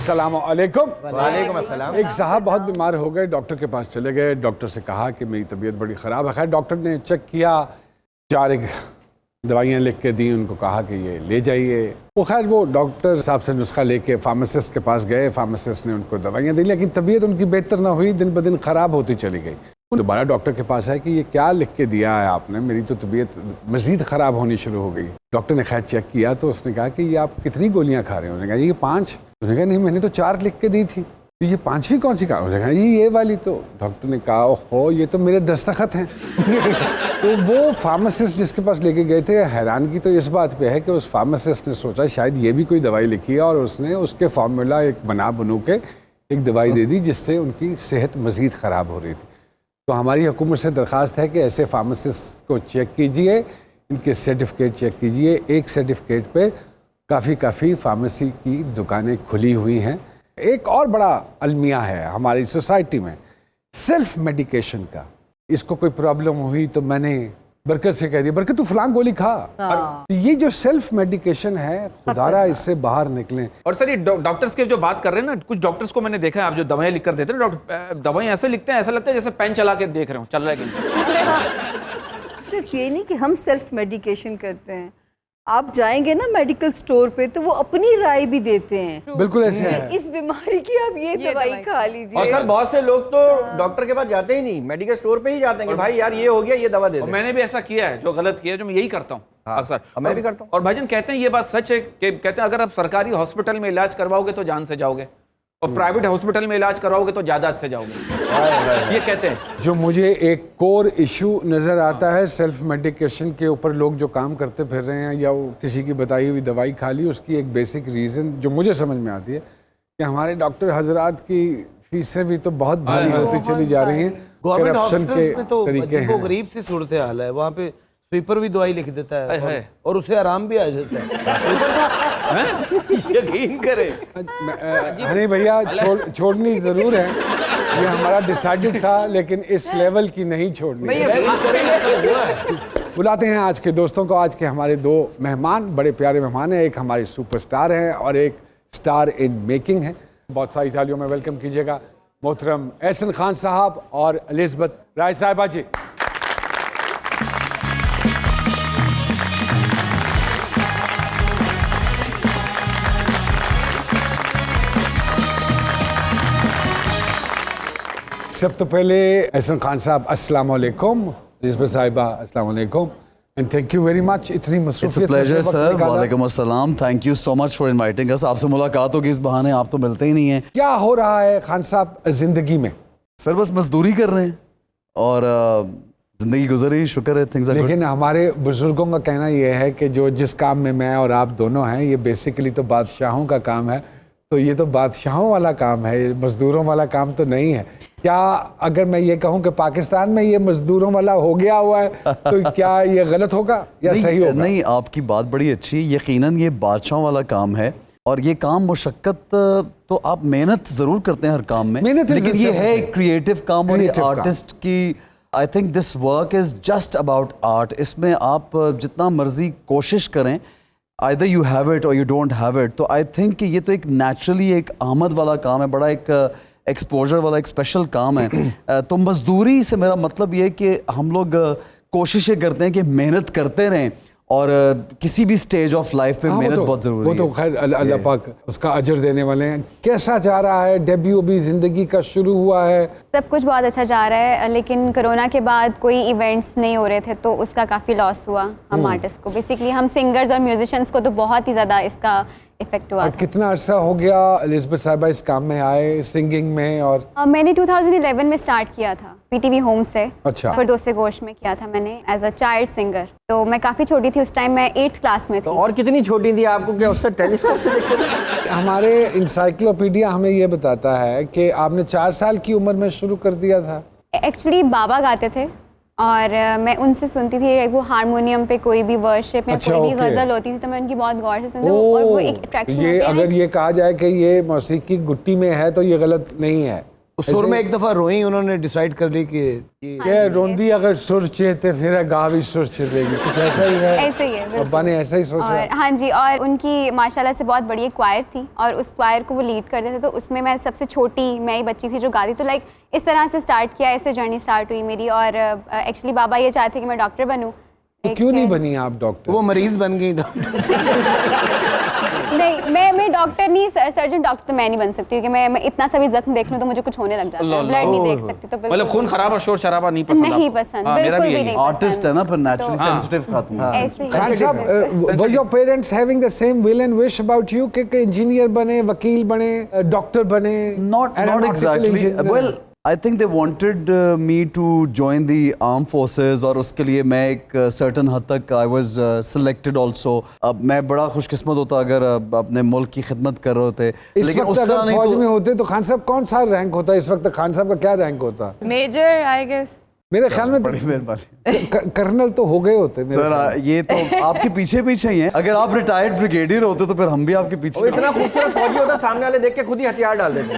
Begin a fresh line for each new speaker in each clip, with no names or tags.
अस्सलाम वालेकुम।
वालेकुम अस्सलाम।
एक साहब बहुत बीमार हो गए, डॉक्टर के पास चले गए। डॉक्टर से कहा कि मेरी तबीयत बड़ी ख़राब है। खैर डॉक्टर ने चेक किया, 4 दवाइयाँ लिख के दी, उनको कहा कि ये ले जाइए। वो खैर वो डॉक्टर साहब से नुस्खा लेके फार्मासिस्ट के पास गए। फार्मासिस्ट ने उनको दवाइयाँ दी, लेकिन तबीयत उनकी बेहतर ना हुई, दिन ब दिन ख़राब होती चली गई। दोबारा डॉक्टर के पास है कि ये क्या लिख के दिया है आपने, मेरी तो तबीयत मज़ीद ख़राब होनी शुरू हो गई। डॉक्टर ने खैर चेक किया तो उसने कहा कि ये आप कितनी गोलियाँ खा रहे हो? उन्होंने कहा ये 5। उन्होंने कहा नहीं, मैंने तो 4 लिख के दी थी। तो ये 5वीं कौन सी कहा? उन्होंने कहा ये वाली। तो डॉक्टर ने कहा ओहो, ये तो मेरे दस्तखत हैं। तो वो फार्मासिस्ट जिसके पास लेके गए थे, हैरानगी तो इस बात पे है कि उस फार्मासिस्ट ने सोचा शायद ये भी कोई दवाई लिखी है, और उसने उसके फार्मूला एक बनू के एक दवाई दे दी जिससे उनकी सेहत मज़ीद ख़राब हो रही थी। तो हमारी हुकूमत से दरख्वास्त है कि ऐसे फार्मासिस्ट को चेक कीजिए, इनके सर्टिफिकेट चेक कीजिए। एक सर्टिफिकेट पे काफ़ी फार्मेसी की दुकानें खुली हुई हैं। एक और बड़ा अलमिया है हमारी सोसाइटी में, सेल्फ मेडिकेशन का। इसको कोई प्रॉब्लम हुई तो मैंने बरकत से कह दिया, बरकत तू फलां गोली खा। तो ये जो सेल्फ मेडिकेशन है, खुदारा इससे बाहर निकलें।
और सर ये डॉक्टर्स के जो बात कर रहे हैं ना, कुछ डॉक्टर्स को मैंने देखा है, आप जो दवाएं लिख कर देते हैं डॉक्टर, दवाएं ऐसे लिखते हैं, ऐसा लगता है जैसे पेन चला के देख रहे हो, चल रहा है कि
सिर्फ ये नहीं कि हम सेल्फ मेडिकेशन करते हैं, आप जाएंगे ना मेडिकल स्टोर पे तो वो अपनी राय भी देते हैं।
बिल्कुल ऐसे है।
इस बीमारी की आप ये दवाई खा लीजिए।
और सर बहुत से लोग तो डॉक्टर के पास जाते ही नहीं, मेडिकल स्टोर पे ही जाते हैं कि भाई यार ये हो गया, ये दवा दे दे।
मैंने भी ऐसा किया है, जो गलत किया है, जो मैं यही करता हूँ अक्सर।
मैं भी करता हूँ।
और भाईजान कहते हैं ये बात सच है कि कहते हैं अगर आप सरकारी हॉस्पिटल में इलाज करवाओगे तो जान से जाओगे, और प्राइवेट हॉस्पिटल में इलाज कराओगे तो जायदाद से जाओगे, ये कहते हैं।
जो मुझे एक कोर इशू नज़र आता है सेल्फ मेडिकेशन के ऊपर, लोग जो काम करते फिर रहे हैं या वो किसी की बताई हुई दवाई खा ली, उसकी एक बेसिक रीज़न जो मुझे समझ में आती है कि हमारे डॉक्टर हजरात की फीसें भी तो बहुत भारी होती चली जा रही हैं।
गवर्नमेंट
करप्शन
हॉस्पिटल्स में तो
तरीके हैं।
गरीब सी सूरत हाल है, वहाँ पे स्वीपर भी दवाई लिख देता है और उसे आराम भी आ जाता है। यकीन करें।
हनी भैया छोड़नी जरूर है, ये हमारा डिसाइडेड था, लेकिन इस लेवल की नहीं छोड़नी। बुलाते हैं आज के दोस्तों को। आज के हमारे 2 मेहमान बड़े प्यारे मेहमान हैं, एक हमारे सुपरस्टार हैं और एक स्टार इन मेकिंग है। बहुत सारी थालियों में वेलकम कीजिएगा मोहतरम एहसन खान साहब और एलिज़ाबेथ राय साहिबा जी। सब तो पहले एहसन खान साहब अस्सलाम वालेकुम, एलिज़ाबेथ साहिबा अस्सलाम वालेकुम, and thank you very much. इतनी मसरूफियत।
It's a pleasure sir. वालेकुम अस्सलाम, thank you so much for inviting us. आपसे मुलाकात होगी इस बहाने, आप तो मिलते ही नहीं हैं।
क्या हो रहा है खान साहब जिंदगी में?
सर बस मजदूरी कर रहे हैं और जिंदगी गुजर रही, शुक्र है, थिंग्स आर गुड।
लेकिन हमारे बुजुर्गों का कहना यह है कि जो जिस काम में मैं और आप दोनों हैं, ये बेसिकली तो बादशाहों का काम है। तो ये तो बादशाहों वाला काम है, मजदूरों वाला काम तो नहीं है। क्या अगर मैं ये कहूँ कि पाकिस्तान में ये मजदूरों वाला हो गया हुआ है तो क्या ये गलत होगा या सही होगा?
नहीं, आपकी बात बड़ी अच्छी है। यकीनन ये बादशाहों वाला काम है और ये काम मुशक्कत, तो आप मेहनत ज़रूर करते हैं हर काम में, लेकिन ये है एक क्रिएटिव काम और आर्टिस्ट की। I think this work is just about art. इसमें आप जितना मर्जी कोशिश करें, either you have it or you don't have it, तो आई थिंक कि ये तो एक नेचुरली एक आमद वाला काम है, बड़ा एक एक्सपोजर वाला एक स्पेशल काम है। तो मजदूरी से मेरा मतलब ये है कि हम लोग कोशिशें करते हैं कि मेहनत करते रहें और किसी भी स्टेज ऑफ लाइफ पे मेहनत बहुत ज़रूरी है।
वो तो खैर अल्लाह पाक उसका अजर देने वाले हैं। कैसा जा रहा है? डेब्यू भी ज़िंदगी का शुरू हुआ है,
सब कुछ बहुत अच्छा जा रहा है, लेकिन कोरोना के बाद कोई इवेंट्स नहीं हो रहे थे तो उसका काफ़ी लॉस हुआ हम आर्टिस्ट को। बेसिकली हम सिंगर्स और म्यूजिशियंस को तो बहुत ही ज़्यादा इसका इफेक्ट हुआ।
कितना अर्सा हो गया एलिज़ाबेथ साहिबा इस काम में आए, सिंगिंग में? और
मैंने 2011 में स्टार्ट किया था पीटीवी होम से।
अच्छा।
फिर दोस्ते गोश में किया था मैंने एज अ चाइल्ड सिंगर। तो मैं काफ़ी छोटी थी उस टाइम, मैं 8th क्लास में थी।
तो और कितनी छोटी थी आपको, क्या उससे टेलीस्कोप से देखते थे?
हमारे इंसाइक्लोपीडिया हमें ये बताता है कि आपने 4 साल की उम्र में शुरू कर दिया था।
एक्चुअली बाबा गाते थे और मैं उनसे सुनती थी, वो हारमोनियम पे कोई भी वर्शिप या कोई भी गजल होती थी तो मैं उनकी बहुत गौर से सुनती हूँ और वो एक अट्रैक्शन
ये अगर ये कहा जाए कि ये मौसीकी गुट्टी में है तो ये गलत नहीं है।
सुर में एक दफा रोई, उन्होंने डिसाइड कर ली कि
ये रोंदी अगर सुर चेते फिर गावी सुर चेतेगी, कुछ ऐसा ही है।
ऐसे ही है, बिल्कुल।
अब्बा ने ऐसा ही सोचा।
और हाँ जी, और उनकी माशाल्लाह से बहुत बड़ी क्वायर थी और उस क्वायर को वो लीड करते थे, तो उसमें मैं सबसे छोटी मैं ही बच्ची थी जो गाती। तो लाइक इस तरह से स्टार्ट किया, ऐसे जर्नी स्टार्ट हुई मेरी। और एक्चुअली बाबा ये चाहते कि मैं डॉक्टर बनूँ।
तो क्यों नहीं बनी आप डॉक्टर?
वो मरीज बन गई डॉक्टर।
नहीं, मैं डॉक्टर नहीं, सर्जन डॉक्टर मैं नहीं बन सकती, क्योंकि मैं इतना सा भी जख्म देख लूं तो मुझे कुछ होने लग जाता है, ब्लड नहीं देख सकती। तो
मतलब खून खराब और शोर शराबा नहीं पसंद?
नहीं पसंद, बिल्कुल भी नहीं।
आर्टिस्ट है ना, पर नेचुरली सेंसिटिव खातून।
ऐसे ही।
खान साहब, were your parents having the same will and wish about you कि इंजीनियर बने, वकील बने, डॉक्टर बने?
Not exactly. Well, I think they wanted me to join the armed forces, और उसके लिए मैं एक certain हद तक I was selected also. अब मैं बड़ा खुशकिस्मत होता अगर अपने मुल्क की खिदमत कर रहे होते।
इस वक्त अगर फौज में होते तो खान साहब कौन सा रैंक होता? इस वक्त खान साहब का क्या रैंक होता?
Major I guess.
मेरे ख्याल में
बड़ी मेहरबानी।
कर्नल तो हो गए होते मेरे
सर, ये तो आपके पीछे पीछे ही हैं। अगर आप रिटायर्ड ब्रिगेडियर होते तो फिर हम भी आपके पीछे।
वो इतना खूबसूरत फौजी होता, सामने वाले देख के खुद ही हथियार डाल देते।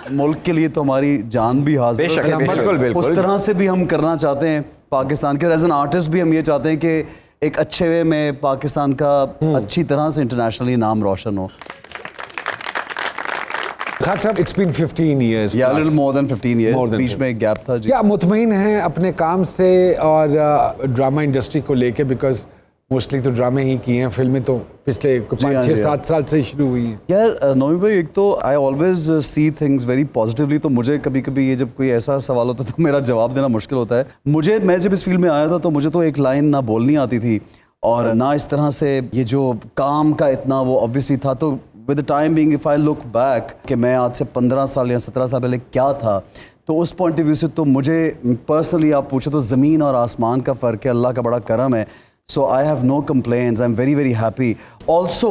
मुल्क के लिए तो हमारी जान भी हाजिर है।
बिल्कुल बिल्कुल।
उस तरह से भी हम करना चाहते हैं पाकिस्तान के। एज एन आर्टिस्ट भी हम ये चाहते हैं कि एक अच्छे वे में पाकिस्तान का अच्छी तरह से इंटरनेशनली नाम रोशन हो।
खान साहब, it's been 15 years.
Yeah, a little more than 15 years.
More than
बीच में एक गैप था जी।
क्या मुतमईन हैं अपने काम से और ड्रामा इंडस्ट्री को लेके? बिकॉज मोस्टली तो ड्रामे ही किए हैं, फिल्में तो पिछले 5-6-7 साल से शुरू हुई हैं।
यार नौमी भाई, एक तो I always see things very positively, तो मुझे कभी कभी ये जब कोई ऐसा सवाल होता है तो मेरा जवाब देना मुश्किल होता है। मैं जब इस फील्ड में आया था तो मुझे तो एक लाइन ना बोलनी आती थी और ना इस तरह से ये जो काम का इतना वो ऑब्वियसली था। तो with the time being, if I look back कि मैं आज से 15 साल या 17 साल पहले क्या था, तो उस पॉइंट ऑफ व्यू से तो मुझे पर्सनली आप पूछे तो ज़मीन और आसमान का फ़र्क है। अल्लाह का बड़ा करम है। So I have no complaints, I am very very happy. Also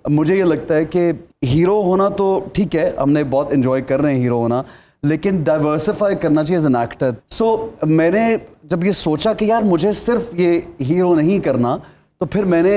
मुझे ये लगता है कि हीरो होना तो ठीक है, हमने बहुत इन्जॉय कर रहे हैं हीरो होना, लेकिन डाइवर्सिफाई करना चाहिए एज एन एक्टर। सो मैंने जब ये सोचा कि यार मुझे सिर्फ ये हीरो नहीं करना, तो फिर मैंने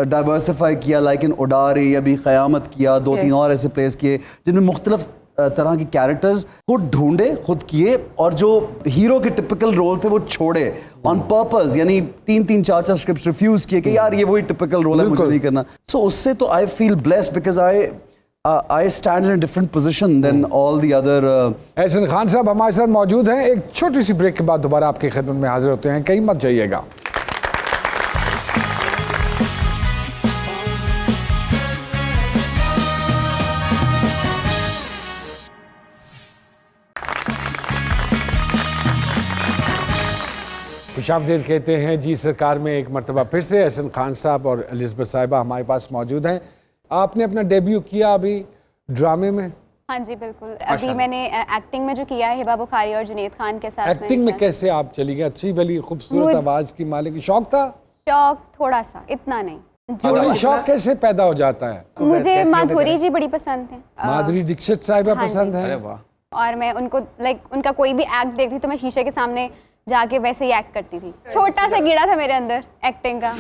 डाइवर्सिफाई किया, लाइक इन उडारी, अभी क़यामत किया, 2-3 और ऐसे प्लेस किए जिनमें मुख्तलिफ तरह के कैरेक्टर्स खुद ढूंढे, खुद किए, और जो हीरो के टिपिकल रोल थे वो छोड़े ऑन पर्पस। यानी 3-3, 4-4 स्क्रिप्ट्स रिफ्यूज किए कि यार ये वही टिपिकल रोल है, मुझे नहीं करना। सो उससे तो I feel blessed because I stand in a different position than all the other.
Ehsan Khan साहब हमारे साथ मौजूद हैं। एक छोटी सी ब्रेक के बाद दोबारा आपकी खिदमत में हाजिर होते हैं, कहीं मत जाइएगा। खुशामदीद कहते हैं जी सरकार में एक मरतबा फिर से। एहसन खान साहब और एलिज़ाबेथ साहिबा हमारे पास मौजूद हैं। आपने अपना डेब्यू किया अभी ड्रामे में?
हाँ जी बिल्कुल। अभी मैंने एक्टिंग में जो किया है हिबा बुखारी और जुनैद खान के साथ।
एक्टिंग में कैसे आप चली गई? अच्छी भली खूबसूरत आवाज़ की मालिक, शौक था?
शौक थोड़ा सा, इतना नहीं।
और शौक कैसे पैदा हो जाता है?
मुझे माधुरी जी बड़ी पसंद है।
माधुरी दीक्षित साहिबा
हाँ
पसंद
जी।
है?
अरे वाह।
और मैं उनको लाइक उनका कोई भी एक्ट देखती तो मैं शीशे के सामने जाके वैसे ही एक्ट करती थी। छोटा सा कीड़ा था मेरे अंदर एक्टिंग का।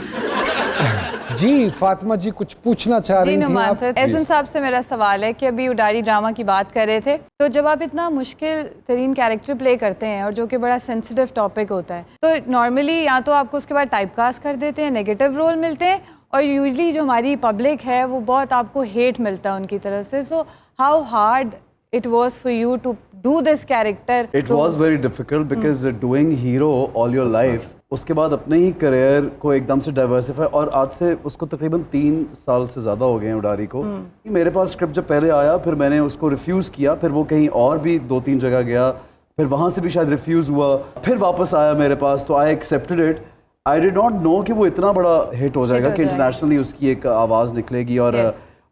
जी फातिमा जी कुछ पूछना चाह रही थी आप?
एहसन साहब से मेरा सवाल है कि अभी उडारी ड्रामा की बात कर रहे थे, तो जब आप इतना मुश्किल तरीन कैरेक्टर प्ले करते हैं और जो कि बड़ा सेंसिटिव टॉपिक होता है, तो नॉर्मली या तो आपको उसके बाद टाइपकास्ट कर देते हैं, नेगेटिव रोल मिलते हैं, और यूजली जो हमारी पब्लिक है वो बहुत आपको हेट मिलता है उनकी तरफ से। So how hard it was for you to do this character?
It was very difficult because doing hero all your life, उसके बाद अपने ही करियर को एकदम से डाइवर्सिफाई, और आज से उसको तकरीबन 3 साल से ज़्यादा हो गए हैं उडारी को। मेरे पास स्क्रिप्ट जब पहले आया, फिर मैंने उसको रिफ्यूज़ किया, फिर वो कहीं और भी 2-3 जगह गया, फिर वहाँ से भी शायद रिफ्यूज़ हुआ, फिर वापस आया मेरे पास, तो I accepted it. I did not know कि वो इतना बड़ा हिट हो जाएगा कि इंटरनेशनली उसकी एक आवाज़ निकलेगी। और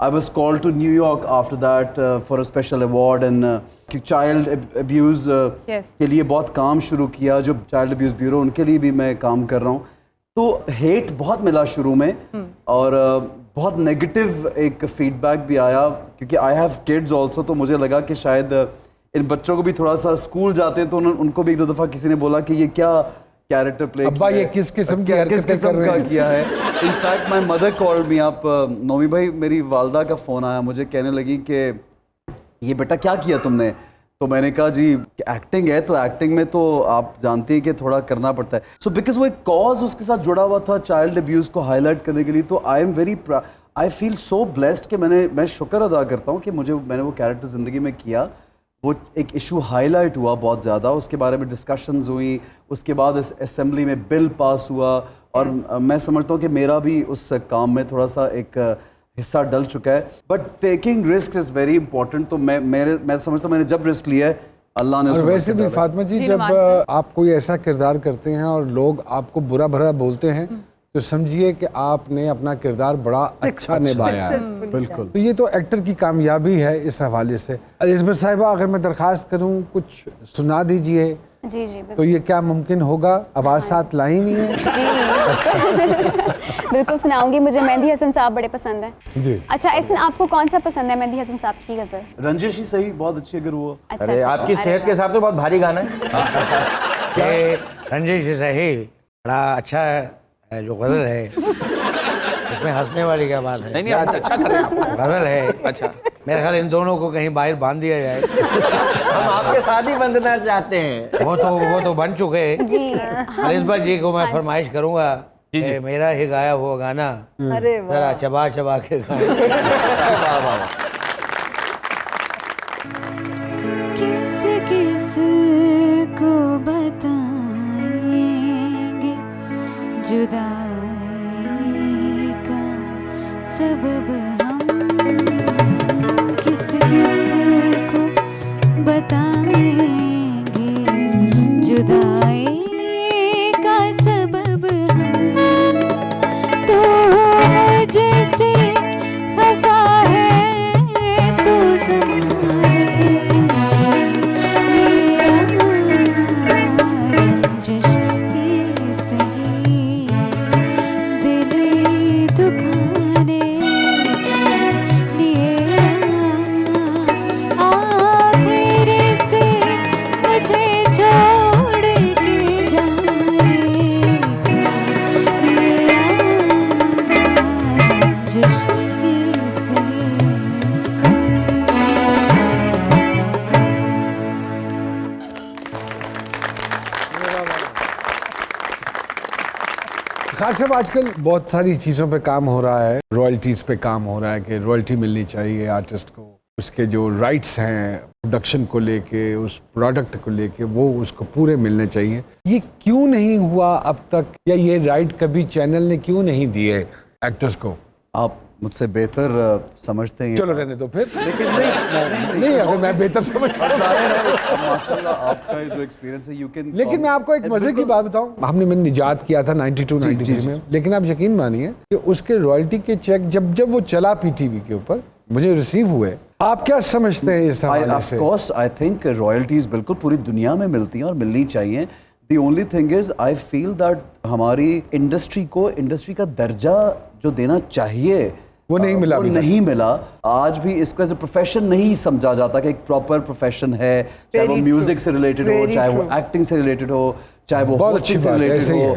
I was called to New York after that for a special award, and child abuse के लिए बहुत काम शुरू किया, जो child abuse bureau उनके लिए भी मैं काम कर रहा हूँ। तो hate बहुत मिला शुरू में, और बहुत नेगेटिव एक फीडबैक भी आया, क्योंकि I have kids also, तो मुझे लगा कि शायद इन बच्चों को भी थोड़ा सा स्कूल जाते हैं तो उनको भी 1-2 दफ़ा किसी ने बोला कि ये क्या कैरेक्टर प्ले
अब्बा ये किस किस्म की हरकतें कर रहे हैं?
किया है। In fact my mother called me. आप नौमी भाई, मेरी वालदा का फ़ोन आया मुझे, कहने लगी कि ये बेटा क्या किया तुमने? तो मैंने कहा जी एक्टिंग है, तो एक्टिंग में तो आप जानते हैं कि थोड़ा करना पड़ता है। सो बिकॉज वो एक कॉज उसके साथ जुड़ा हुआ था चाइल्ड अब्यूज़ को हाईलाइट करने के लिए, तो आई फील सो ब्लेस्ड कि मैं शुक्र अदा करता हूँ कि मैंने वो कैरेक्टर ज़िंदगी में किया। वो एक इशू हाईलाइट हुआ बहुत ज़्यादा, उसके बारे में डिस्कशंस हुई, उसके बाद इस असेंबली में बिल पास हुआ, और मैं समझता हूँ कि मेरा भी उस काम में थोड़ा सा एक हिस्सा डल चुका है। But taking risk is very important. तो मैं समझता हूँ मैंने जब रिस्क लिया है अल्लाह ने।
और वैसे भी फातिमा जी, जब आप कोई ऐसा किरदार करते हैं और लोग आपको बुरा भरा बोलते हैं, तो समझिए कि आपने अपना किरदार बड़ा अच्छा निभाया है।
बिल्कुल।
तो ये तो एक्टर की कामयाबी है इस हवाले से। एलिज़ाबेथ साहिबा, अगर मैं दरख्वास्त करूं कुछ सुना दीजिए।
जी जी
तो ये क्या मुमकिन होगा? आवाज़ साथ लाई नहीं है?
बिल्कुल सुनाऊंगी। मुझे मेहंदी हसन साहब बड़े पसंद हैं
जी।
अच्छा, इसमें आपको कौन सा पसंद है मेहंदी हसन साहब की गज़ल?
रंजिश ही सही, बहुत अच्छी अगर वो।
अच्छा,
अरे
अच्छा,
आपकी
अरे
सेहत के हिसाब से बहुत भारी गाना है।
कि रंजिश सही बड़ा अच्छा है जो गज़ल है, इसमें हंसने वाली क्या बात है?
नहीं आज अच्छा कर रहे हैं आप।
गज़ल है।
अच्छा,
मेरे ख्याल इन दोनों को कहीं बाहर बांध दिया जाए।
हम आपके साथ ही बंधना चाहते हैं।
वो तो बन चुके हैं।
जी
अलिज़ाबेथ जी को मैं फरमाइश करूंगा कि मेरा ही गाया हुआ गाना
अरे वाह,
जरा चबा चबा के गाएं।
वाह वाह वाह।
किस किस को बताएंगे जुदाई का सबब हम, किस किस को बताएंगे जुदाई का सबब हम। तो जैसे खफा है तो रंजिश ही सही दिल दुखाने लिए आखिर से मुझे छोड़ के जाए रंजिश ही सही।
खान साहब, आजकल बहुत सारी चीज़ों पे काम हो रहा है, रॉयल्टीज़ पे काम हो रहा है कि रॉयल्टी मिलनी चाहिए आर्टिस्ट को, उसके जो राइट्स हैं प्रोडक्शन को लेके, उस प्रोडक्ट को लेके, वो उसको पूरे मिलने चाहिए। ये क्यों नहीं हुआ अब तक, या ये राइट कभी चैनल ने क्यों नहीं दिए एक्टर्स को?
आप मुझसे बेहतर समझते हैं।
चलो रहने दो फिर।
लेकिन
नहीं, अगर मैं बेहतर समझता हूं।
माशाल्लाह आपका जो एक्सपीरियंस है, यू कैन।
लेकिन मैं आपको एक मजे की बात बताऊं, मैंने निजात किया था 92-93 में, लेकिन आप यकीन मानिए कि उसके रॉयल्टी के चेक जब वो चला पीटीवी के ऊपर, मुझे रिसीव हुए। आप क्या समझते हैं इस हवाले से?
Of course I think royalties बिल्कुल पूरी दुनिया में मिलती हैं और मिलनी चाहिए। The only thing is I feel that हमारी इंडस्ट्री को इंडस्ट्री का दर्जा जो देना चाहिए
वो नहीं मिला,
वो नहीं मिला। आज भी इसको एज ए प्रोफेशन नहीं समझा जाता कि एक प्रॉपर प्रोफेशन है, चाहे वो म्यूजिक से रिलेटेड हो, चाहे वो एक्टिंग से रिलेटेड हो, चाहे वो होस्टिंग से रिलेटेड हो,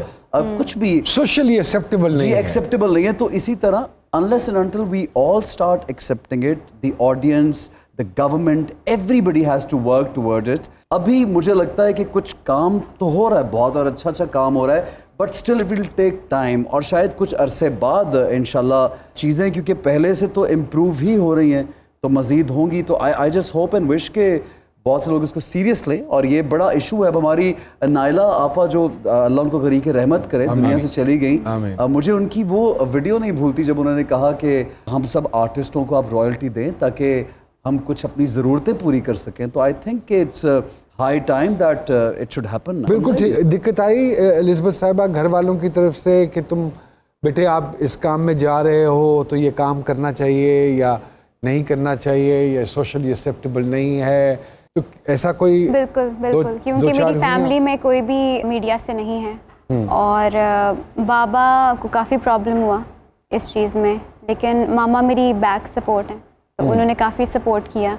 कुछ भी
सोशली एक्सेप्टेबल नहीं है।
एक्सेप्टेबल नहीं है। तो इसी तरह unless and until we all start accepting it, the audience, the government, everybody has to work toward it. अभी मुझे लगता है कि कुछ काम तो हो रहा है बहुत, और अच्छा काम हो रहा है, but still it will take time, और शायद कुछ अरसे बाद इंशाल्लाह चीज़ें, क्योंकि पहले से तो improve ही हो रही हैं, तो मज़ीद होंगी। तो I just hope and wish के बहुत से लोग इसको सीरियस लें, और ये बड़ा इशू है। अब हमारी नाइला आपा जो अल्लाह उनको गरीक रहमत करे, दुनिया से चली गई, मुझे उनकी वो वीडियो नहीं भूलती जब उन्होंने कहा कि हम सब आर्टिस्टों को आप रॉयल्टी दें ताकि हम कुछ अपनी ज़रूरतें पूरी कर सकें। तो I think it's high time that it should happen.
बिल्कुल ठीक। दिक्कत आई एलिज़ाबेथ साहिबा घर वालों की तरफ से कि तुम बेटे आप इस काम में जा रहे हो तो ये काम करना चाहिए या नहीं करना चाहिए, या सोशली एक्सेप्टेबल नहीं है, तो ऐसा कोई?
बिल्कुल बिल्कुल, क्योंकि मेरी फैमिली में कोई भी मीडिया से नहीं है, और बाबा को काफ़ी प्रॉब्लम हुआ इस चीज़ में, लेकिन मामा मेरी बैक सपोर्ट है, तो उन्होंने काफ़ी सपोर्ट किया।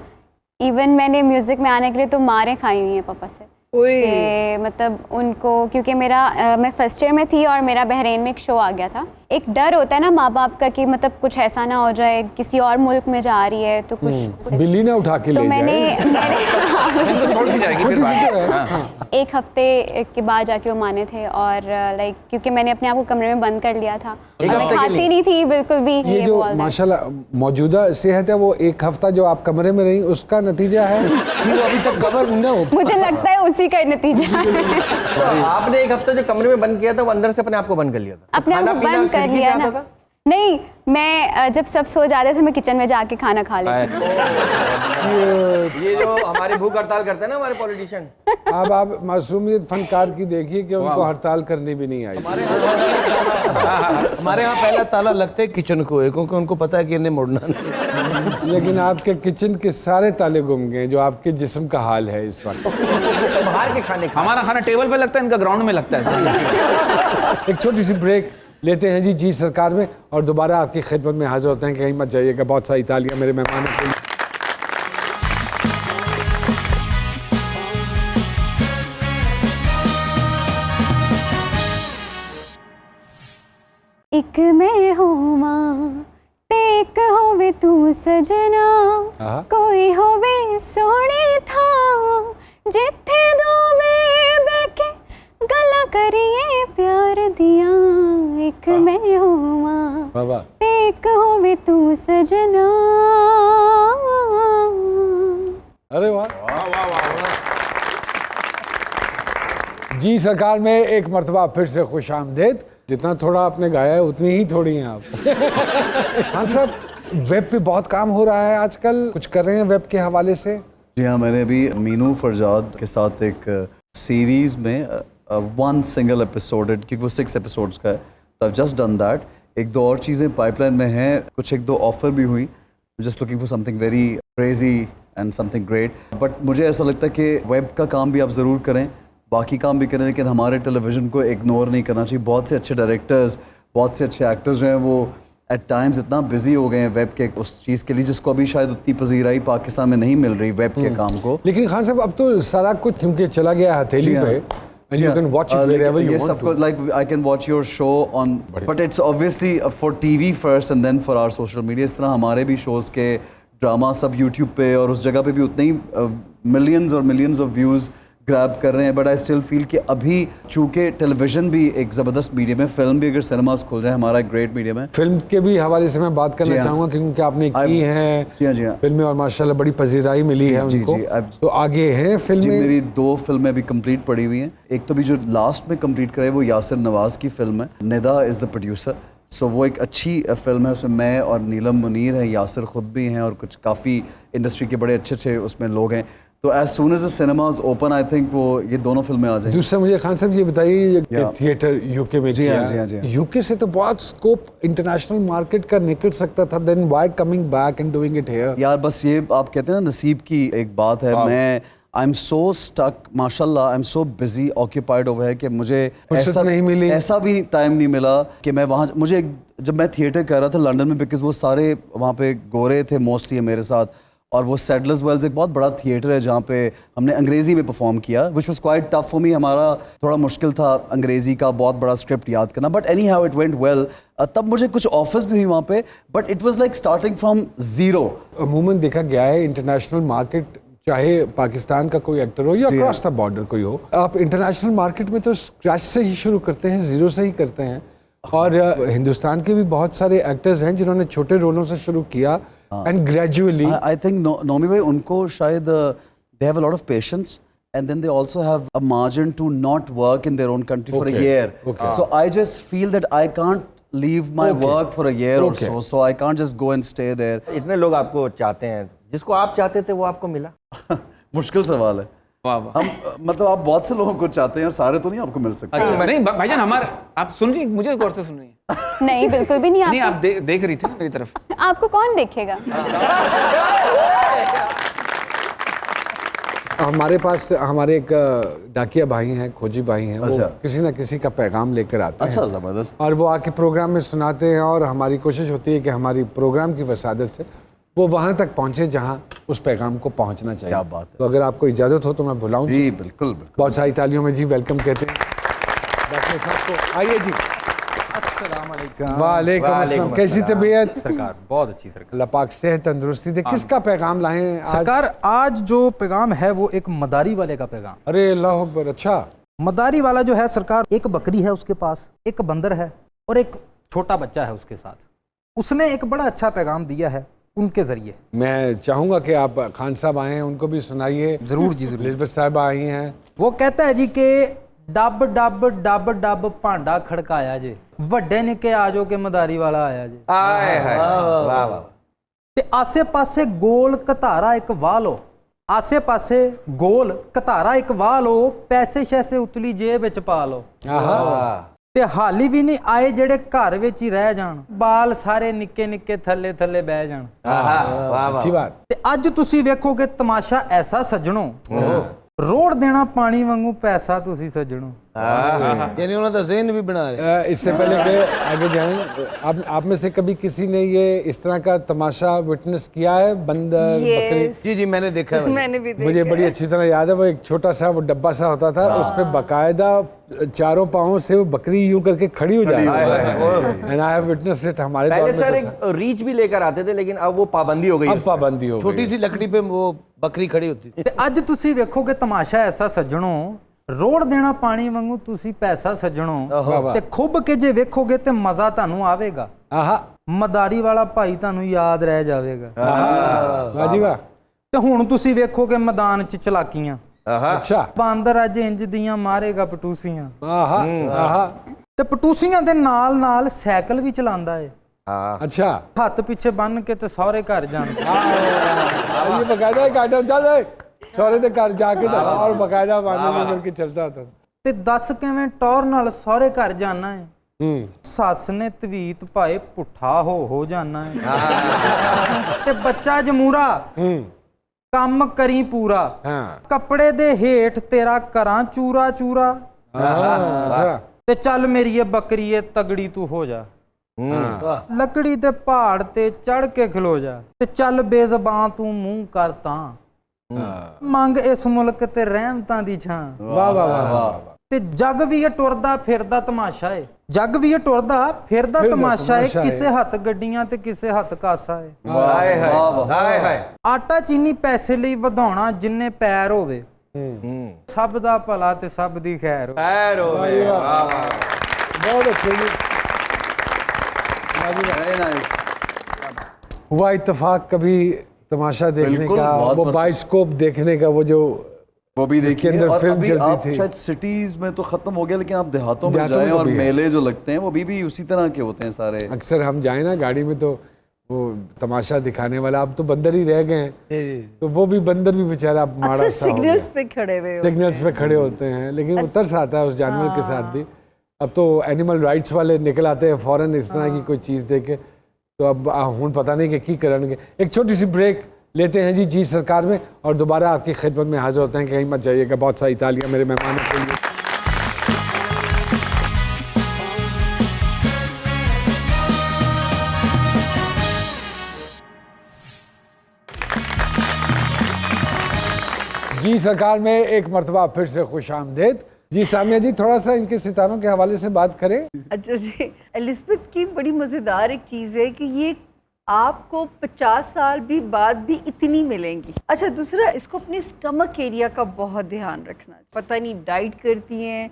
इवन मैंने म्यूज़िक में आने के लिए तो मारें खाई हुई हैं पापा से, कि मतलब उनको, क्योंकि मैं फर्स्ट ईयर में थी और मेरा बहरीन में एक शो आ गया था, एक डर होता है ना माँ बाप का कि मतलब कुछ ऐसा ना हो जाए, किसी और मुल्क में जा रही है तो कुछ
बिल्ली ने उठा के
तो
ले
मैंने
टेंशन थोड़ी सी जाएगी फिर बाहर।
एक हफ्ते के बाद जाके वो माने थे और लाइक क्योंकि मैंने अपने आप को कमरे में बंद कर लिया था और मैं खाती नहीं थी बिल्कुल भी।
ये जो
बोल रहे
माशाल्लाह मौजूदा सेहत है, वो एक हफ्ता जो आप कमरे में रही उसका नतीजा है।
ये वो अभी तक कवर न हो।
मुझे लगता है उसी का नतीजा है।
तो आपने एक हफ्ता जो कमरे में बंद किया था वो अंदर से अपने आप को बंद कर लिया था?
अपने आप को बंद कर लिया ना। नहीं, मैं जब सब सो जाते थे मैं किचन में जाके खाना खा लेती।
ये जो हमारे भूख हड़ताल करते हैं ना हमारे पॉलिटिशियन।
अब आप मासूमियत फनकार की देखिए कि उनको हड़ताल करनी भी नहीं आई।
हमारे यहाँ पहला ताला लगता है किचन को है, क्योंकि उनको पता है कि इन्हें मुड़ना नहीं।
लेकिन आपके किचन के सारे ताले गुम गए, जो आपके जिस्म का हाल है इस वक्त।
बाहर के खाने
हमारा खाना टेबल पे लगता है, इनका ग्राउंड में लगता है।
एक छोटी सी ब्रेक लेते हैं जी सरकार में, और दोबारा आपकी खिदमत में हाजिर होते हैं। कहीं मत जाइएगा, बहुत सारी तालियां मेरे मेहमानों के लिए।
एक मैं होवा टेक होवे तू सजना, कोई होवे सोने था जिथे दो में बैठे गला करिए प्यार दिया। एक मैं होवा टेक होवे तू सजना।
अरे वाह जी सरकार में एक मर्तबा फिर से खुश आमदेद। जितना थोड़ा आपने गाया है उतनी ही थोड़ी हैं आप। खान साहब, वेब पे बहुत काम हो रहा है आजकल, कुछ कर रहे हैं वेब के हवाले से?
जी हाँ, मैंने अभी मीनू फरजाद के साथ एक सीरीज में वन सिंगल एपिसोड, क्योंकि वो 6 एपिसोड्स का है, तो आई जस्ट डन दैट। एक दो और चीज़ें पाइपलाइन में हैं, कुछ एक दो ऑफर भी हुई। Just looking for something very crazy and something great. But मुझे ऐसा लगता है कि वेब का काम भी आप ज़रूर करें, बाकी काम भी करें, लेकिन हमारे टेलीविज़न को इग्नोर नहीं करना चाहिए। बहुत से अच्छे डायरेक्टर्स, बहुत से अच्छे एक्टर्स जो हैं वो एट टाइम्स इतना बिजी हो गए हैं वेब के उस चीज़ के लिए जिसको अभी शायद उतनी पजीराई पाकिस्तान में नहीं मिल रही वेब के काम को।
लेकिन खान साहब अब तो सारा कुछ क्योंकि चला गया हथेली पे, and you can watch it wherever you
yes,
want
of course, like I can watch your show on, but it's obviously for TV first and then for our social media. इस तरह हमारे भी shows के drama सब YouTube पे और उस जगह पे भी उतने ही मिलियंस और मिलियंस ऑफ व्यूज़ ग्रैब कर रहे हैं। बट आई स्टिल फील कि अभी चूँकि टेलीविज़न भी एक ज़बरदस्त मीडियम है, फिल्म भी अगर सिनेमास खुल जाए हमारा एक ग्रेट मीडियम है।
फिल्म के भी हवाले से मैं बात करना चाहूँगा क्योंकि आपने की हैं फिल्में और माशाल्लाह बड़ी पजीराई मिली है उनको, तो आगे हैं फिल्में।
मेरी 2 फिल्में अभी कंप्लीट पड़ी हुई हैं। एक तो भी जो लास्ट में कंप्लीट कराई वो यासिर नवाज़ की फिल्म है, निदा इज़ द प्रोड्यूसर। सो वो एक अच्छी फिल्म है, उसमें मैं और नीलम मुनीर हैं, यासिर ख़ुद भी हैं और कुछ काफ़ी इंडस्ट्री के बड़े अच्छे अच्छे उसमें लोग हैं। तो as soon as the cinemas open I think वो ये दोनों फिल्में आ जाएंगी।
दूसरा मुझे खान साहब ये बताइए कि थिएटर यूके में किया, यूके से तो बहुत स्कोप इंटरनेशनल मार्केट का निकल सकता था, then why coming back and doing it here?
यार बस ये आप कहते हैं ना नसीब की एक बात है। मैं आई एम सो स्टक, माशाल्लाह I am so busy occupied over है कि मुझे ऐसा नहीं मिली, ऐसा भी टाइम नहीं मिला कि मैं वहाँ, मुझे जब मैं थिएटर कर रहा था लंदन में, बिकॉज वो सारे वहाँ पे गोरे थे मोस्टली मेरे साथ, और वो सेडलर्स वेल्स एक बहुत बड़ा थिएटर है जहाँ पे हमने अंग्रेज़ी में परफॉर्म किया, which was quite tough for me. हमारा थोड़ा मुश्किल था अंग्रेज़ी का बहुत बड़ा स्क्रिप्ट याद करना, but any how it went well. तब मुझे कुछ ऑफर्स भी हुई वहाँ पे, but it was like starting from zero.
अमूमन देखा गया है इंटरनेशनल मार्केट, चाहे पाकिस्तान का कोई एक्टर हो या अक्रॉस द बॉर्डर कोई हो, आप इंटरनेशनल मार्केट में तो स्क्रैच से ही शुरू करते हैं, ज़ीरो से ही करते हैं। और हिंदुस्तान के भी बहुत सारे एक्टर्स हैं जिन्होंने छोटे रोलों से शुरू किया and gradually
I think Nomi भाई उनको शायद they have a lot of patience and then they also have a margin to not work in their own country for a year. So I just feel that I can't leave my work for a year or so I can't just go and stay there.
इतने लोग आपको चाहते हैं, जिसको आप चाहते थे वो आपको मिला?
मुश्किल सवाल है। हम मतलब आप बहुत से लोगों को चाहते हैं, सारे तो नहीं आपको मिल सकते।
अच्छा, नहीं भाईजान हमारे, आप सुन रही, मुझे गौर से सुन रही हैं?
नहीं बिल्कुल भी नहीं।
नहीं, आप देख रही थी ना मेरी तरफ।
आपको कौन देखेगा?
हमारे पास हमारे एक डाकिया भाई हैं, खोजी भाई हैं, वो किसी ना किसी का पैगाम लेकर आते हैं।
अच्छा, ज़बरदस्त।
और वो आके प्रोग्राम में सुनाते हैं और हमारी कोशिश होती है कि हमारी प्रोग्राम की वसादत से वो वहाँ तक पहुँचे जहाँ उस पैगाम को पहुँचना चाहिए।
क्या बात है।
तो अगर आपको इजाज़त हो तो मैं बुलाऊँ?
जी बिल्कुल बिल्कुल।
बहुत सारी तालियों में जी वेलकम कहते हैं डाकिया साहब को। आइए जी। वालेकुम अस्सलाम। कैसी तबीयत?
सरकार बहुत अच्छी सरकार।
अल्लाह पाक सेहत तंदुरुस्ती दे। किसका पैगाम लाए हैं आज?
सरकार आज जो पैगाम है वो एक मदारी वाले का पैगाम।
अरे अल्लाह अकबर। अच्छा,
मदारी वाला जो है सरकार, एक बकरी है उसके पास, एक बंदर है और एक छोटा बच्चा है उसके साथ। उसने एक बड़ा अच्छा पैगाम दिया है उनके जरिए।
मैं चाहूंगा कि आप खान साहब आए हैं, उनको भी सुनाइए।
जरूर जी जरूर।
एलिज़ाबेथ साहिबा आई हैं।
वो कहता है जी कि डब डब डब डब भांडा खड़काया जे, ਵੱਡੇ ਨਿੱਕੇ ਆਜੋ के मदारी वाला आया जे।
आए हाय वाह वाह।
ਤੇ ਆਸੇ ਪਾਸੇ ਗੋਲ ਘਤਾਰਾ ਇੱਕ ਵਾਹ ਲੋ, ਆਸੇ ਪਾਸੇ ਗੋਲ ਘਤਾਰਾ ਇੱਕ ਵਾਹ ਲੋ, ਪੈਸੇ ਸ਼ੈਸੇ ਉਤਲੀ ਜੇਬ ਵਿੱਚ ਪਾ ਲੋ। ਤੇ ਹਾਲੀ ਵੀ ਨਹੀਂ ਆਏ ਜਿਹੜੇ ਘਰ ਵਿੱਚ ਹੀ ਰਹਿ ਜਾਣ, ਬਾਲ ਸਾਰੇ ਨਿੱਕੇ ਨਿੱਕੇ ਥੱਲੇ ਥੱਲੇ ਬਹਿ ਜਾਣ।
अच्छी बात।
ਤੇ ਅੱਜ ਤੁਸੀਂ ਵੇਖੋਗੇ ਤਮਾਸ਼ਾ ਐਸਾ ਸੱਜਣੋ, ਰੋੜ ਦੇਣਾ ਪਾਣੀ ਵਾਂਗੂ ਪੈਸਾ ਤੁਸੀਂ ਸੱਜਣੋ।
यानी उन्होंने तो ज़हन भी बना रहे।
इससे पहले कि आगे जाएं, आप में से कभी किसी ने ये इस तरह का तमाशा विटनेस किया है? बंदर, बकरी?
जी जी मैंने देखा है।
मैंने भी देखा
मुझे बड़ी अच्छी तरह याद है। वो एक छोटा सा वो डब्बा सा होता था, उस पे बाकायदा चारों पाँव से वो बकरी यूं करके खड़ी हो जाती है। And I have witnessed it. हमारे
पहले
दौर में
सर
तो
एक रीच भी लेकर आते थे, लेकिन अब वो पाबंदी हो गई।
अब पाबंदी हो गई।
छोटी सी लकड़ी पे वो बकरी खड़ी होती थी।
ਤੇ ਅੱਜ ਤੁਸੀਂ ਵੇਖੋਗੇ ਤਮਾਸ਼ਾ ਐਸਾ ਸੱਜਣੋ, ਰੋੜ ਦੇਣਾ ਪਾਣੀ ਵਾਂਗੂ ਤੁਸੀਂ ਪੈਸਾ ਸੱਜਣੋ।
ਵਾਹ।
ਤੇ ਖੁੱਬ ਕੇ ਜੇ ਵੇਖੋਗੇ ਤੇ ਮਜ਼ਾ ਤੁਹਾਨੂੰ ਆਵੇਗਾ।
आहा,
ਮਦਾਰੀ ਵਾਲਾ ਭਾਈ ਤੁਹਾਨੂੰ ਯਾਦ ਰਹਿ ਜਾਵੇਗਾ।
वाह जी वाह।
ਤੇ ਹੁਣ ਤੁਸੀਂ ਵੇਖੋਗੇ ਮੈਦਾਨ 'ਚ ਚਲਾਕੀਆਂ,
अच्छा,
ਬਾਂਦਰ ਅੱਜ ਇੰਜ ਦੀਆਂ ਮਾਰੇਗਾ ਪਟੂਸੀਆਂ।
आहा, आहा,
ਤੇ ਪਟੂਸੀਆਂ ਦੇ ਨਾਲ ਨਾਲ ਸਾਈਕਲ ਵੀ ਚਲਾਉਂਦਾ ਏ,
अच्छा।
ਹੱਥ ਪਿੱਛੇ ਬੰਨ ਕੇ ਤੇ ਸਹੁਰੇ ਘਰ ਜਾਂਦਾ।
ये बकायदा एक आइटम चल रहा है। सौरे दे घर जाके ना और बकायदा बांधे में मिलके चलता था।
ਤੇ ਦੱਸ ਕਿਵੇਂ ਟੌਰ ਨਾਲ ਸਹੁਰੇ ਘਰ ਜਾਣਾ ਏ। ਸੱਸ ਨੇ ਤਵੀਤ ਪਾਏ ਪੁੱਠਾ ਹੋ ਜਾਣਾ ਏ। ਤੇ ਬੱਚਾ ਜਮੂਰਾ ਕੰਮ ਕਰੀ ਪੂਰਾ, ਕੱਪੜੇ ਦੇ ਹੇਠ ਤੇਰਾ ਕਰਾਂ ਚੂਰਾ ਚੂਰਾ। ਤੇ ਚੱਲ ਮੇਰੀਏ ਬੱਕਰੀਏ ਤਗੜੀ ਤੂੰ ਹੋ ਜਾ, ਲੱਕੜੀ ਦੇ ਪਹਾੜ ਤੇ ਚੜ ਕੇ ਖਲੋ ਜਾ। ਤੇ ਚੱਲ ਬੇਜ਼ਬਾਨ ਤੂੰ ਮੂੰਹ ਕਰ ਤਾਂ, ਮੰਗ ਇਸ ਮੁਲਕ ਤੇ ਰਹਿਮਤਾਂ ਦੀ ਛਾਂ।
वाह वाह वाह वाह।
ਤੇ ਜੱਗ ਵੀ ਇਹ ਟੁਰਦਾ ਫਿਰਦਾ ਤਮਾਸ਼ਾ ਏ, ਜੱਗ ਵੀ ਇਹ ਟੁਰਦਾ ਫਿਰਦਾ ਤਮਾਸ਼ਾ ਏ। ਕਿਸੇ ਹੱਥ ਗੱਡੀਆਂ ਤੇ ਕਿਸੇ ਹੱਥ ਕਾਸਾ ਏ।
हाय हाय हाय हाय।
ਆਟਾ ਚੀਨੀ ਪੈਸੇ ਲਈ ਵਧਾਉਣਾ ਜਿੰਨੇ ਪੈਰ ਹੋਵੇ, ਸਭ ਦਾ ਭਲਾ ਤੇ ਸਭ ਦੀ ਖੈਰ ਹੋਵੇ।
खैर हो गए। वाह वाह।
बहुत अच्छे जी। हुआ इत्तेफाक कभी तमाशा देखने
बिल्कुल,
का,
बहुत
वो
मर-
बाइस्कोप देखने का, वो जो
वो भी
जिसके
देखिए।
अंदर
और
फिल्म
अभी
चलती
आप
थी।
शायद सिटीज में तो खत्म हो गया, लेकिन आप देहातों में
देहातों में
जाएं
तो
और
भी है।
मेले जो लगते हैं वो भी उसी तरह के होते हैं सारे।
अक्सर हम जाए ना गाड़ी में तो वो तमाशा दिखाने वाला, अब तो बंदर ही रह गए हैं, तो वो भी बंदर भी बेचारा माड़ा
अक्सर
सा हो गया।
सिग्नल्स पे खड़े हुए होते
सिग्नल्स पे खड़े होते हैं, लेकिन वो तरस आता है उस जानवर के साथ भी। अब तो एनिमल राइट्स वाले निकल आते हैं फौरन इस तरह की कोई चीज़ देखे, तो अब हूँ पता नहीं कि की करेंगे। एक छोटी सी ब्रेक लेते हैं जी सरकार में, और दोबारा आपकी खिदमत में हाजिर होते हैं। कहीं मत जाइएगा, बहुत सारी तालियां मेरे मेहमानों के लिए। जी सरकार में एक मरतबा फिर से खुश आमदेद। जी सामिया जी, थोड़ा सा इनके सितारों के हवाले से बात करें।
अच्छा जी, एलिज़ाबेथ की बड़ी मज़ेदार एक चीज़ है कि ये आपको 50 साल भी बाद भी इतनी मिलेंगी। अच्छा, दूसरा, इसको अपने स्टमक एरिया का बहुत ध्यान रखना। पता नहीं डाइट करती हैं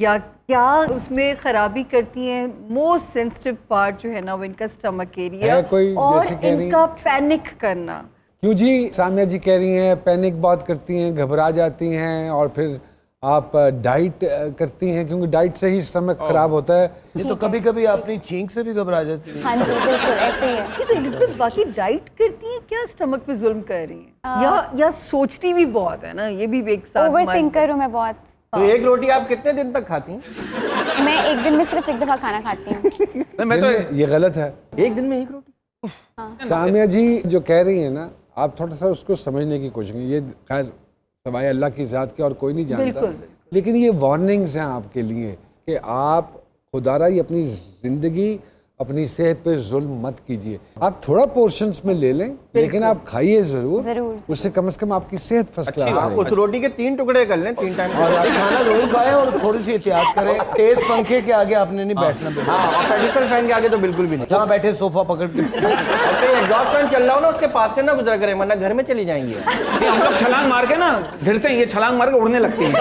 या क्या उसमें ख़राबी करती हैं। मोस्ट सेंसिटिव पार्ट जो है ना वो इनका स्टमक एरिया,
है कोई
और
जैसे कह रही
इनका पैनिक करना।
क्यों जी सामिया जी कह रही हैं पैनिक बहुत करती हैं, घबरा जाती हैं, और फिर आप डाइट करती हैं क्योंकि डाइट से ही स्टमक खराब होता है।
ये तो कभी कभी अपनी छींक से भी घबरा जाती है।
हाँ जी बिल्कुल ऐसे ही है।
ये तो एलिज़ाबेथ बाकी डाइट करती हैं क्या, स्टमक पे जुल्म कर रही हैं, या सोचती भी बहुत है ना, ये भी एक साथ
ओवर
हमारे
थिंकर हूँ मैं बहुत।
तो एक रोटी आप कितने दिन तक खाती हैं?
मैं एक दिन में सिर्फ एक दफ़ा खाना खाती हूँ।
मैं तो
ये गलत है।
एक दिन में एक रोटी?
सामिया जी जो कह रही हैं ना, आप थोड़ा सा उसको समझने की कोशिश करें। ये खैर सवाए अल्लाह की ज़ात के और कोई नहीं जानता,
बिल्कुल।
लेकिन ये वार्निंग्स हैं आपके लिए कि आप खुदारा ही अपनी ज़िंदगी अपनी सेहत पे जुल्म मत कीजिए। आप थोड़ा पोर्शंस में ले लें, लेकिन आप खाइए जरूर।
जरूर।
उससे कम से कम आपकी सेहत फर्स्ट क्लास
आप उस रोटी के 3 टुकड़े कर लें 3 टाइम।
और खाना जरूर खाएं और थोड़ी सी एहतियात करें। तेज पंखे के आगे आपने नहीं बैठना बिल्कुल।
हाँ, और पेडिकल फैन के आगे तो बिल्कुल भी नहीं।
जहाँ बैठे सोफा पकड़ के।
और कहीं एग्जॉस्ट फैन चल रहा हो ना, उसके पास से ना गुजरा करें, वरना घर में चली जाएंगी।
ये हम लोग छलांग मार के ना गिरते हैं, ये छलांग मार के उड़ने लगती हैं।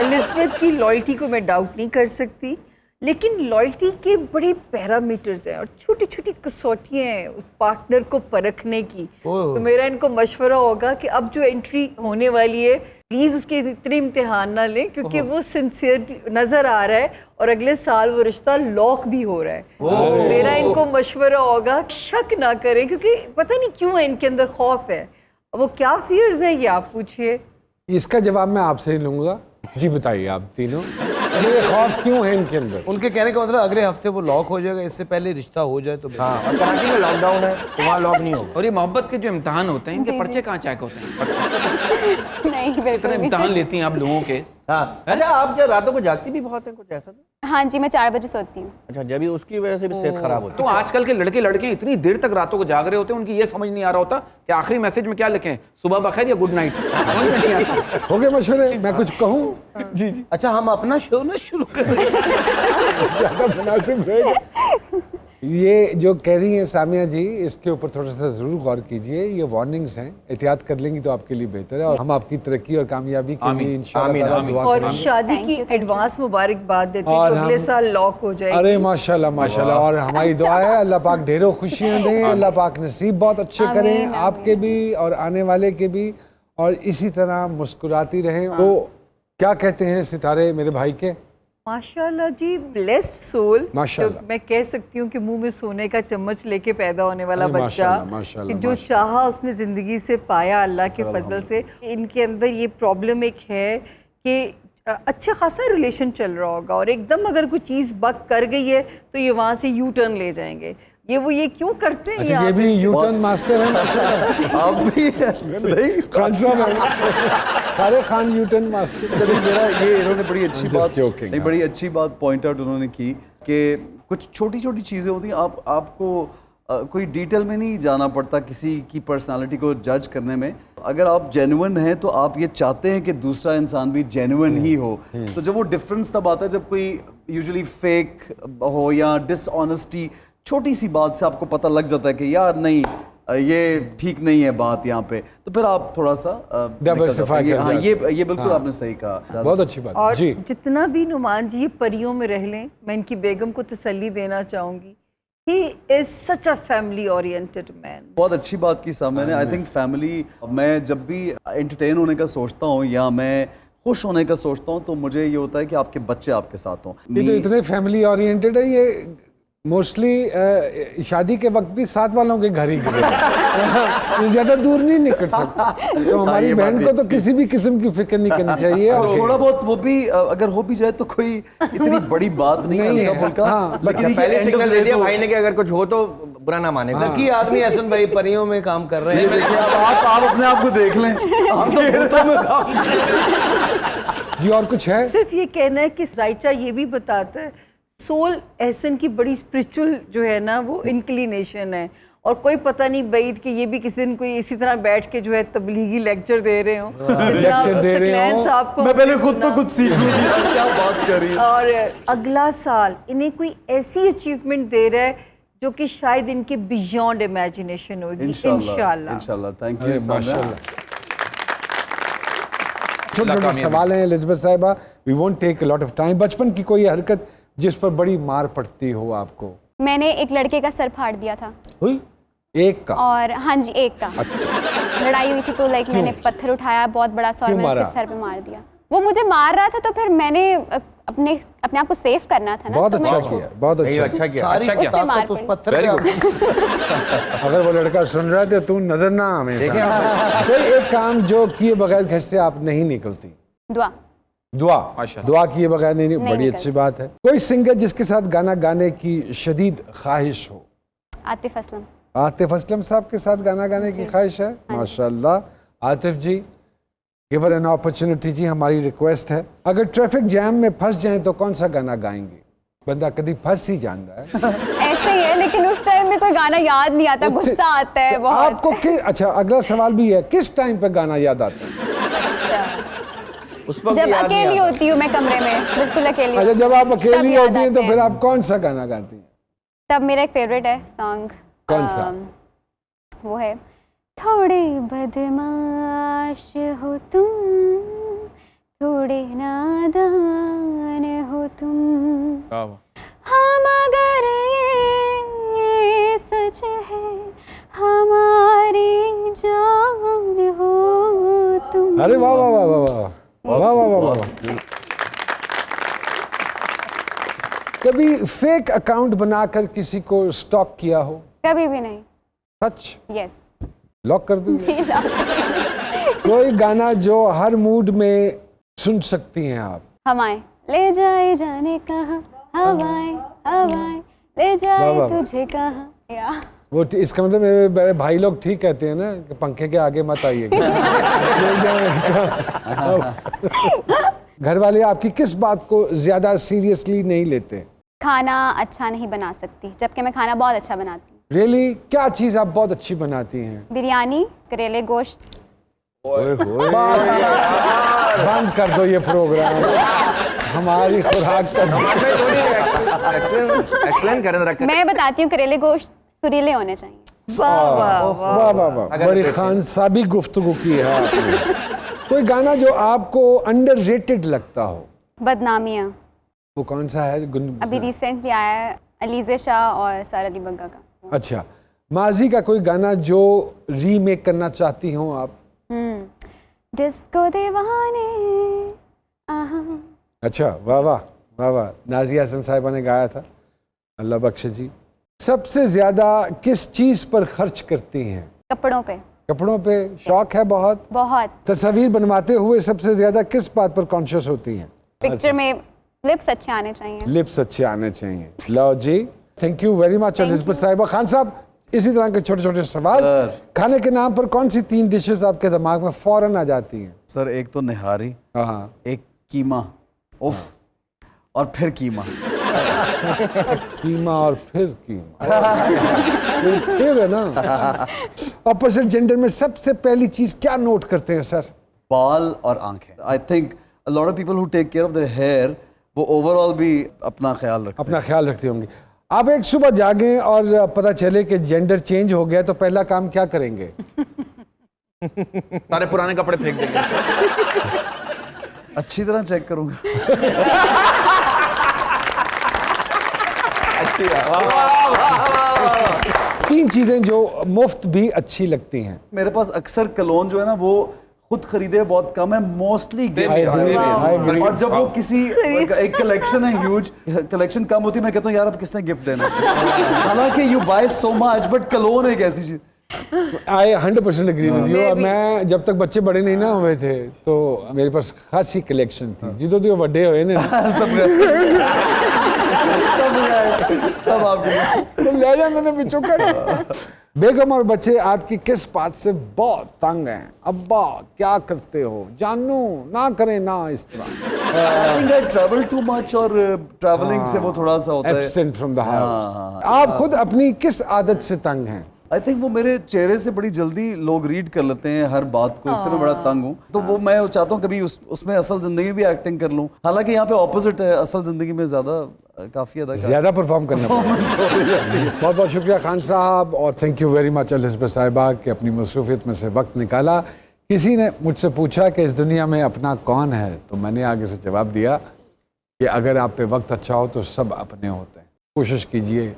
एलिजाबेथ की लॉयल्टी को मैं डाउट नहीं कर सकती, लेकिन लॉयल्टी के बड़े पैरामीटर्स हैं और छोटी छोटी कसौटियाँ हैं पार्टनर को परखने की। तो मेरा इनको मशवरा होगा कि अब जो एंट्री होने वाली है प्लीज़ उसके इतने इम्तिहान ना लें, क्योंकि वो सिंसियर नज़र आ रहा है और अगले साल वो रिश्ता लॉक भी हो रहा है। तो मेरा इनको मशवरा होगा शक ना करें, क्योंकि पता नहीं क्यों है इनके अंदर खौफ है। वो क्या फियर्स है ये आप पूछिए।
इसका जवाब मैं आपसे ही लूंगा। जी बताइए आप तीनों, ये खौफ क्यों है इनके अंदर?
उनके कहने का मतलब अगले हफ्ते वो लॉक हो जाएगा, इससे पहले रिश्ता हो जाए तो
हाँ, और कराची में लॉकडाउन है तो वहाँ लॉक नहीं होगा।
और ये मोहब्बत के जो इम्तिहान होते हैं, इनके
जी,
पर्चे कहाँ चेक होते हैं?
नहीं
इतने
बिल्कुल
इम्तिहान
नहीं।
लेती हैं आप लोगों के।
हाँ, अच्छा आप क्या रातों को जागती भी बहुत है, कुछ ऐसा तो?
हाँ जी, मैं 4 बजे सोती हूँ।
अच्छा, जब भी उसकी वजह से भी सेहत खराब होती
तो आजकल के लड़के लड़कियां इतनी देर तक रातों को जाग रहे होते हैं, उनकी ये समझ नहीं आ रहा होता कि आखिरी मैसेज में क्या लिखें, सुबह बखैर या गुड नाइट। समझ में नहीं आता।
हो गए मशवरे, मैं कुछ कहूँ? जी जी।
अच्छा हम अपना शो ना शुरू करें।
ज़्यादा मुनासिब रहेगा। ये जो कह रही हैं सामिया जी, इसके ऊपर थोड़ा सा ज़रूर गौर कीजिए। ये वार्निंग्स हैं, एहतियात कर लेंगी तो आपके लिए बेहतर है, और हम आपकी तरक्की और कामयाबी के लिए इंशाअल्लाह ताला दुआ
और
करेंगे।
शादी की एडवांस मुबारकबाद देते हैं
और
जो अगले
हम-
साल लॉक हो जाएगी।
अरे माशाल्लाह माशाल्लाह, और हमारी दुआ है अल्लाह पाक ढेरों खुशियां दें, अल्लाह पाक नसीब बहुत अच्छे करें,
आमीन,
आपके भी और आने वाले के भी, और इसी तरह मुस्कुराती रहें। वो क्या कहते हैं सितारे मेरे भाई के?
माशाल्लाह जी, ब्लेस्ड सोल।
माशाल्लाह।
मैं कह सकती हूँ कि मुंह में सोने का चम्मच लेके पैदा होने वाला
अरे
बच्चा,
माशाल्लाह, माशाल्लाह,
कि जो
माशाल्लाह।
चाहा उसने ज़िंदगी से पाया अल्लाह के फजल से। इनके अंदर ये प्रॉब्लम एक है कि अच्छा खासा रिलेशन चल रहा होगा और एकदम अगर कोई चीज़ बक कर गई है तो ये वहाँ से यू टर्न ले जाएंगे। ये क्यों करते हैं?
अच्छा, ये भी यू टर्न मास्टर है माशाल्लाह।
आप भी नहीं
खान साहब हैं। सारे खान यू टर्न मास्टर।
चलिए मेरा ये इन्होंने बड़ी अच्छी
just
बात
joking,
नहीं, बड़ी अच्छी बात पॉइंट आउट उन्होंने की कि कुछ छोटी छोटी चीज़ें होती हैं। आपको कोई डिटेल में नहीं जाना पड़ता किसी की पर्सनालिटी को जज करने में। अगर आप जेन्युइन हैं तो आप ये चाहते हैं कि दूसरा इंसान भी जेन्युइन ही हो। तो जब वो डिफरेंस तब आता है जब कोई यूजुअली फेक हो या डिसऑनेस्टी, छोटी सी बात से आपको पता लग जाता है कि यार नहीं ये ठीक नहीं है बात यहाँ पे, तो फिर आप थोड़ा सा
Diversify कर
हाँ,
जाते
ये बिल्कुल आपने सही कहा।
बहुत अच्छी बात
और
जी।
जितना भी नुमान जी ये परियों में रह लें, मैं इनकी बेगम को तसल्ली देना चाहूँगी, he is such a family oriented man.
बहुत अच्छी बात की सामने ने। आई थिंक फैमिली, मैं जब भी एंटरटेन होने का सोचता हूँ या मैं खुश होने का सोचता हूँ तो मुझे ये होता है कि आपके बच्चे आपके साथ हों।
ये तो इतने फैमिली ओरिएंटेड है, ये मोस्टली शादी के वक्त भी साथ वालों के घर ही गिरे। ज़्यादा दूर नहीं निकल सकता। तो हमारी
ये बात
बहन
भी
को तो
अच्छी
किसी भी किस्म की फिक्र नहीं करनी चाहिए।
और
और
थोड़ा बहुत वो भी अगर हो भी जाए तो कोई इतनी बड़ी बात नहीं है,
नहीं
हल्का
है।
फुल्का।
हाँ,
लेकिन
पहले
end
signal
of
they
the
दिया
day
भाई ने कि अगर कुछ हो तो बुरा ना माने।
लकी आदमी ऐसा भाई परियों में काम कर रहे
ये
हैं।
देखिए आप अपने आप को देख लें। हम तो भूतों में काम
जी और कुछ है?
सिर्फ ये कहना है कि जायचा ये भी बताता है सोल एहसन की बड़ी स्पिरिचुअल जो है ना वो इंक्लिनेशन है, और कोई पता नहीं बैद कि ये भी किसी दिन कोई इसी तरह बैठ के जो है तबलीगी लेक्चर दे रहे हो,
लेक्चर दे रहे हों।
साहब को
मैं पहले खुद तो कुछ सीख लूँ क्या बात कर रही है।
और अगला साल इन्हें कोई ऐसी अचीवमेंट दे रहा है जो कि शायद इनके बियॉन्ड इमेजिनेशन होगी। इंशाल्लाह
इंशाल्लाह। थैंक यू
माशाल्लाह। छोटे सवाल हैं एलिजाबेथ साहिबा, we won't take a lot of time. बचपन की कोई हरकत जिस पर बड़ी मार पड़ती हो आपको?
मैंने एक लड़के का सर फाड़ दिया था।
हुई? एक का?
और हाँ जी, एक का।
अच्छा।
लड़ाई हुई थी तो लाइक मैंने पत्थर उठाया बहुत बड़ा सा और
क्यों
मैंने
मारा?
उसके सर पे मार दिया। वो मुझे मार रहा था तो फिर मैंने अपने आप को सेव करना था ना।
बहुत
तो मैं
अच्छा
छो-
किया, बहुत अच्छा।
अच्छा किया।
सारी
अच्छा क्या?
ताकत उस पत्थर पे आ-
अगर वो लड़का सुन रहा है तो तू नजर ना हमेशा। कोई एक काम जो किए बगैर घर से आप नहीं निकलती?
दुआ।
दुआ।
माशाल्लाह।
दुआ किए बगैर नहीं, बड़ी
निकलती।
अच्छी बात है। कोई सिंगर जिसके साथ गाना गाने की शदीद ख्वाहिश हो?
आतिफ असलम।
आतिफ असलम साहब के साथ गाना गाने की ख्वाहिश है? माशाल्लाह। आतिफ जी, गिव एन अपॉर्चुनिटी जी, हमारी रिक्वेस्ट है। अगर ट्रैफिक जैम में फंस जाएं तो कौन सा गाना गाएंगे? बंदा कभी फंस ही जाता है।
ऐसे ही है, लेकिन उस टाइम में कोई गाना याद नहीं आता, गुस्सा आता है बहुत।
आपको अच्छा, अगला सवाल भी है, किस टाइम पे गाना याद आता है?
उस वक्त
जब
याद नहीं
अकेली
आता।
होती हूँ मैं कमरे में, बिल्कुल अकेली।
अच्छा, जब आप
तब
अकेली
याद
होती हैं तो
आते
फिर
हैं।
आप कौन सा गाना गाती हैं?
तब मेरा एक फेवरेट है सॉन्ग।
कौन सा?
वो है थोड़े बदमाश हो तुम, थोड़े नादान हो तुम, हम अगर ये सच है हमारी जान हो तुम।
अरे वाह वाह वाह वाह वाह वाह वाह वाह वाह। कभी फेक अकाउंट बनाकर किसी को स्टॉक किया हो?
कभी भी नहीं।
सच?
यस।
लॉक कर दूं?
जी ना।
कोई गाना जो हर मूड में सुन सकती हैं आप?
हवाएं ले जाए जाने कहाँ, हवाएं हवाएं ले
वाह,
जाए
वाह।
तुझे कहाँ। या
वो इसका मतलब मेरे भाई लोग ठीक कहते हैं ना कि पंखे के आगे मत आइएगा। घर वाले आपकी किस बात को ज्यादा सीरियसली नहीं लेते?
खाना अच्छा नहीं बना सकती, जबकि मैं खाना बहुत अच्छा बनाती हूँ।
रियली? क्या चीज आप बहुत अच्छी बनाती हैं?
बिरयानी, करेले गोश्त।
बस, बंद कर दो ये प्रोग्राम, हमारी खुराक का।
एक्सप्लेन करें जरा।
मैं बताती हूँ, करेले गोश्त सुरीले होने चाहिए।
वाह वाह वाह।
वाह वाह वाह, बड़ी खान साबी गुफ्तगू की है आपने। कोई गाना जो आपको अंडररेटेड लगता हो?
बदनामियाँ।
वो कौन सा है?
अभी रिसेंटली आया है, अलीज़े शाह और सारा अली बग्गा का।
अच्छा, माजी का कोई गाना जो रीमेक करना चाहती हो आप?
डिस्को दीवाने आहा।
अच्छा, वाह वाह वाह वाह। नाजिया हसन साहिबा ने गाया था, अल्लाह बख्शे जी। सबसे ज्यादा किस चीज पर खर्च करती हैं?
कपड़ों पे।
कपड़ों पे शौक है बहुत?
बहुत।
तस्वीर बनवाते हुए सबसे ज्यादा किस बात पर कॉन्शियस होती हैं?
पिक्चर में लिप्स अच्छे आने चाहिए।
लिप्स अच्छे आने चाहिए। लो जी, thank you very much Elizabeth साहिबा। खान साहब, इसी तरह के छोटे छोटे सवाल। खाने के नाम पर कौन सी 3 डिशेस आपके दिमाग में फौरन आ जाती हैं?
सर एक तो निहारी,
हाँ,
एक कीमा, उफ, और फिर कीमा।
कीमा और फिर कीमा। फिर है ना। ऑपोजिट जेंडर में सबसे पहली चीज क्या नोट करते हैं सर?
बाल और आंखें। I think a lot of people who take care of their hair, वो ओवरऑल भी अपना ख्याल रखते हैं।
अपना ख्याल रखते होंगे। आप एक सुबह जागें और पता चले कि जेंडर चेंज हो गया, तो पहला काम क्या करेंगे?
सारे पुराने कपड़े फेंक देंगे।
अच्छी तरह चेक करूंगा।
अच्छी है, वाह, वाह।
3 चीजें जो मुफ्त भी अच्छी लगती हैं।
मेरे पास अक्सर कलोन जो है ना, वो खुद खरीदे बहुत कम है, मोस्टली और जब वो किसी एक कलेक्शन है, ह्यूज कलेक्शन कम होती है, मैं कहता हूँ यार अब किसने गिफ्ट देना। हालांकि you buy so much, but cologne एक ऐसी चीज।
I 100% agree with you. मैं जब तक बच्चे बड़े नहीं ना हुए थे तो मेरे पास खासी कलेक्शन थी। जिदों दी बड़े हुए ने
सब आपके
तो ले जा, मैंने बिचो कर। बेगम और बच्चे आपकी किस बात से बहुत तंग हैं? अब्बा क्या करते हो? जानू ना करें ना इस तरह।
I think I travel too much, और ट्रैवलिंग से वो थोड़ा सा होता है
एब्सेंट फ्रॉम द हाउस। आप खुद अपनी किस आदत से तंग हैं?
आई थिंक वो मेरे चेहरे से बड़ी जल्दी लोग रीड कर लेते हैं हर बात को, इससे मैं बड़ा तंग हूँ। तो वो मैं चाहता हूँ कभी उसमें असल जिंदगी में भी एक्टिंग कर लूँ। हालांकि यहाँ पे ऑपोजिट है, असल जिंदगी में काफी ज्यादा
परफॉर्म करना बहुत बहुत शुक्रिया खान साहब, और thank you very much Elizabeth साहिबा कि अपनी मसरूफियत में से वक्त निकाला। किसी ने मुझसे पूछा कि इस दुनिया में अपना कौन है, तो मैंने आगे से जवाब दिया कि अगर आप पे वक्त अच्छा हो तो सब अपने होते हैं। कोशिश कीजिए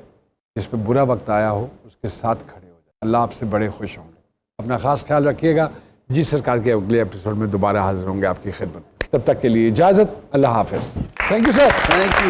जिस पे बुरा वक्त आया हो उसके साथ खड़े हो जाए, अल्लाह आपसे बड़े खुश होंगे। अपना खास ख्याल रखिएगा। जी सरकार के अगले एपिसोड में दोबारा हाजिर होंगे आपकी खिदमत। तब तक के लिए इजाज़त, अल्लाह हाफिज़। Thank you sir.
Thank you.